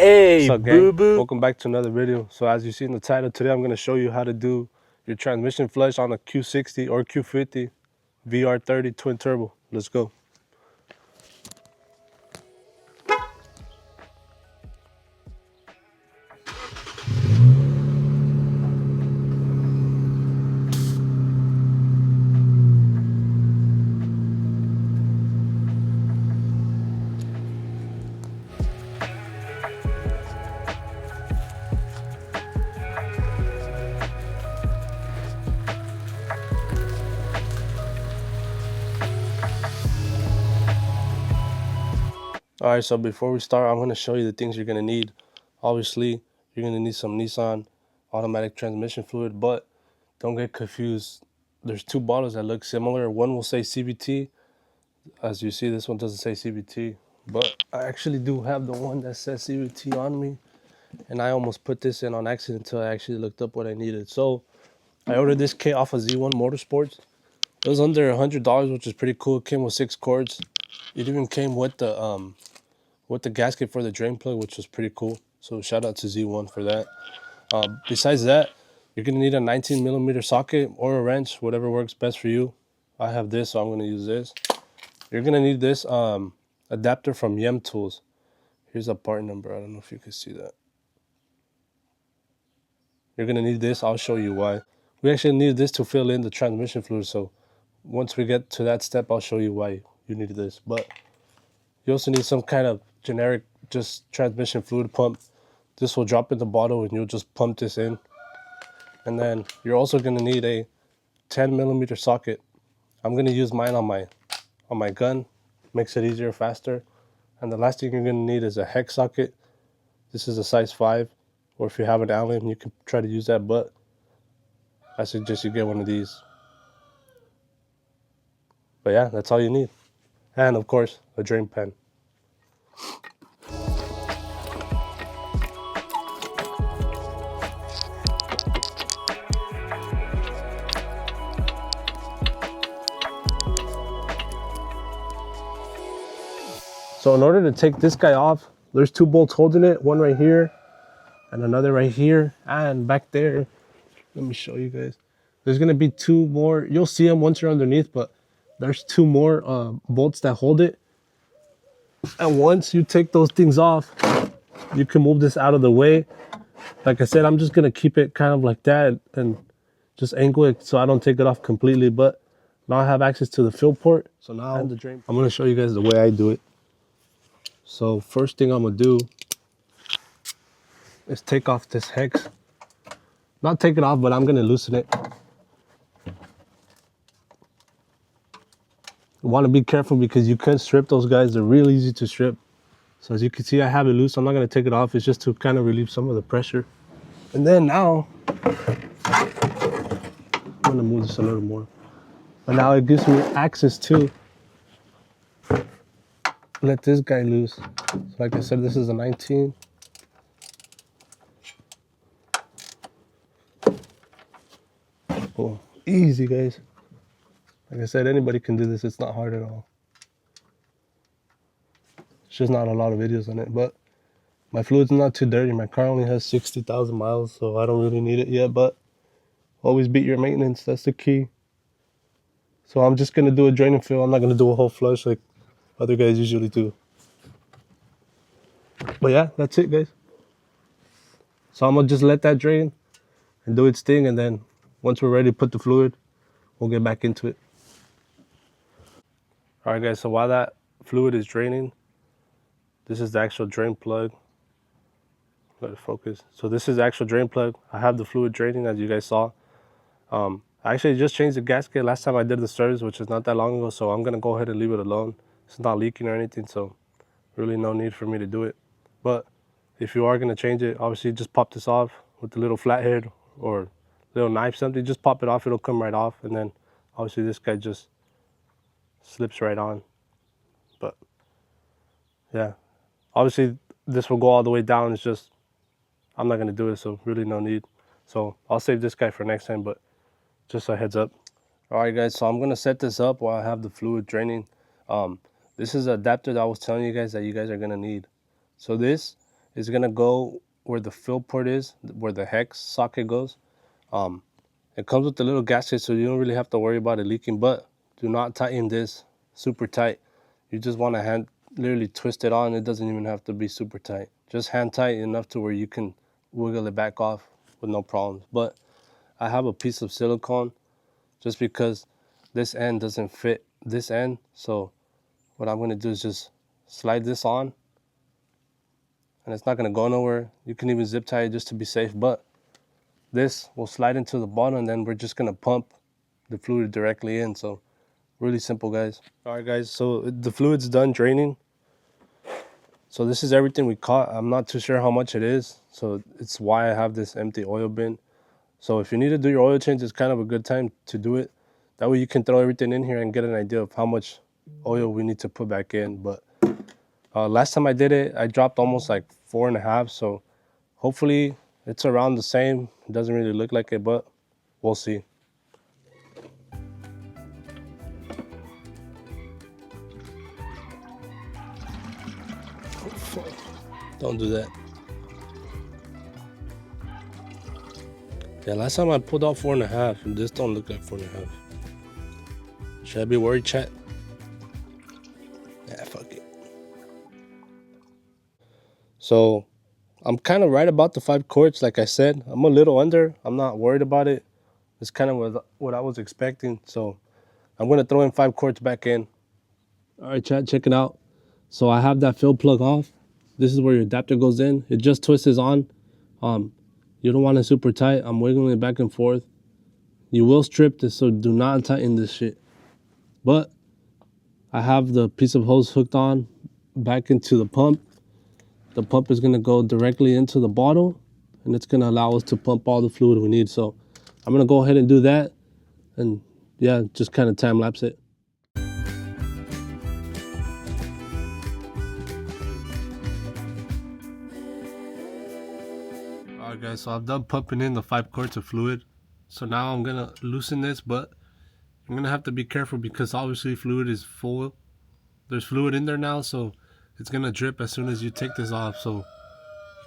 Hey, What's up, gang? boo-boo. Welcome back to another video. So as you see in the title, today I'm going to show you how to do your transmission flush on a Q60 or Q50 Vr30 Twin Turbo. Let's go. Alright, so before we start, I'm going to show you the things you're going to need. Obviously, you're going to need some Nissan automatic transmission fluid, but don't get confused. There's two bottles that look similar. One will say CVT. As you see, this one doesn't say CVT, but I actually do have the one that says CVT on me, and I almost put this in on accident until I actually looked up what I needed. So I ordered this kit off of Z1 Motorsports. It was under $100, which is pretty cool. It came with 6 cords. It even came with the gasket for the drain plug, which was pretty cool. So shout out to Z1 for that. Besides that, you're gonna need a 19mm socket or a wrench, whatever works best for you. I have this, so I'm gonna use this. You're gonna need this adapter from Yem Tools. Here's a part number. I don't know if you can see that. You're gonna need this. I'll show you why. We actually need this to fill in the transmission fluid. So once we get to that step, I'll show you why you need this. But you also need some kind of generic just transmission fluid pump. This will drop in the bottle and you'll just pump this in. And then you're also gonna need a 10mm socket. I'm gonna use mine on my gun. Makes it easier, faster. And the last thing you're gonna need is a hex socket. This is a size 5, or if you have an Allen, you can try to use that, but I suggest you get one of these. But yeah, that's all you need. And of course, a drain pan. So in order to take this guy off, there's 2 bolts holding it, one right here and another right here, and back there. Let me show you guys. There's gonna be 2 more. You'll see them once you're underneath, but there's 2 more bolts that hold it. And once you take those things off, you can move this out of the way. Like I said, I'm just gonna keep it kind of like that and just angle it so I don't take it off completely. But now I have access to the fill port. So now I'm gonna show you guys the way I do it. So first thing I'm gonna do is take off this hex. Not take it off, but I'm gonna loosen it. You wanna be careful because you can strip those guys. They're real easy to strip. So as you can see, I have it loose. I'm not gonna take it off. It's just to kind of relieve some of the pressure. And then now, I'm gonna move this a little more. But now it gives me access to let this guy loose. So like I said, this is a 19. Oh, easy, guys. Like I said, anybody can do this. It's not hard at all. It's just not a lot of videos on it. But my fluid's not too dirty. My car only has 60,000 miles, so I don't really need it yet. But always beat your maintenance. That's the key. So I'm just gonna do a drain and fill. I'm not gonna do a whole flush like other guys usually do. But yeah, that's it, guys. So I'm gonna just let that drain and do its thing, and then once we're ready to put the fluid, we'll get back into it. All right, guys, so while that fluid is draining, this is the actual drain plug. Let it focus. So this is the actual drain plug. I have the fluid draining, as you guys saw. I actually just changed the gasket last time I did the service, which is not that long ago, so I'm gonna go ahead and leave it alone. It's not leaking or anything, so really no need for me to do it. But if you are gonna change it, obviously just pop this off with the little flathead or little knife, something. Just pop it off, it'll come right off, and then obviously this guy just slips right on. But yeah, obviously this will go all the way down. It's just I'm not gonna do it, so really no need. So I'll save this guy for next time, but just a heads up. All right, guys, so I'm gonna set this up while I have the fluid draining. This is the adapter that I was telling you guys that you guys are gonna need. So this is gonna go where the fill port is, where the hex socket goes. It comes with a little gasket, so you don't really have to worry about it leaking, but do not tighten this super tight. You just want to literally twist it on. It doesn't even have to be super tight. Just hand tight enough to where you can wiggle it back off with no problems. But I have a piece of silicone just because this end doesn't fit this end. So what I'm going to do is just slide this on, and it's not going to go nowhere. You can even zip tie it just to be safe, but this will slide into the bottom, and then we're just going to pump the fluid directly in. So really simple, guys. All right, guys, so the fluid's done draining. So this is everything we caught. I'm not too sure how much it is, so it's why I have this empty oil bin. So if you need to do your oil change, it's kind of a good time to do it. That way you can throw everything in here and get an idea of how much oil we need to put back in. But last time I did it, I dropped almost like 4.5. So hopefully it's around the same. It doesn't really look like it, but we'll see. Don't do that. Yeah, last time I pulled out 4.5, and this don't look like 4.5. Should I be worried, chat? Yeah, fuck it. So I'm kind of right about the 5 quarts, like I said. I'm a little under. I'm not worried about it. It's kind of what I was expecting. So I'm going to throw in 5 quarts back in. All right, chat, check it out. So I have that fill plug off. This is where your adapter goes in. It just twists on. You don't want it super tight. I'm wiggling it back and forth. You will strip this, so do not tighten this shit. But I have the piece of hose hooked on back into the pump. The pump is going to go directly into the bottle, and it's going to allow us to pump all the fluid we need. So I'm going to go ahead and do that, and yeah, just kind of time lapse it. Alright guys, so I've done pumping in the 5 quarts of fluid. So now I'm going to loosen this, but I'm going to have to be careful because obviously fluid is full. There's fluid in there now, so it's going to drip as soon as you take this off. So you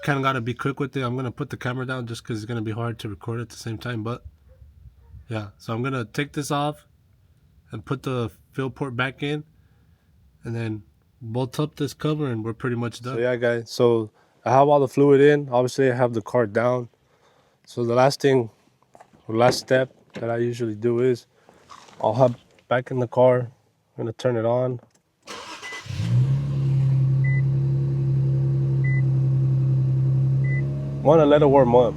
kind of got to be quick with it. I'm going to put the camera down just because it's going to be hard to record at the same time. But yeah, so I'm going to take this off and put the fill port back in. And then bolt up this cover and we're pretty much done. So yeah, guys, so I have all the fluid in. Obviously, I have the car down. So the last step that I usually do is I'll hop back in the car. I'm going to turn it on. Want to let it warm up.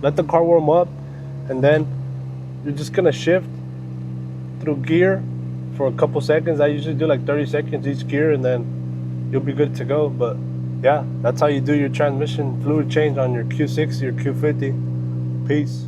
Let the car warm up, and then you're just going to shift through gear for a couple seconds. I usually do like 30 seconds each gear, and then you'll be good to go. But yeah, that's how you do your transmission fluid change on your Q60 or Q50. Peace.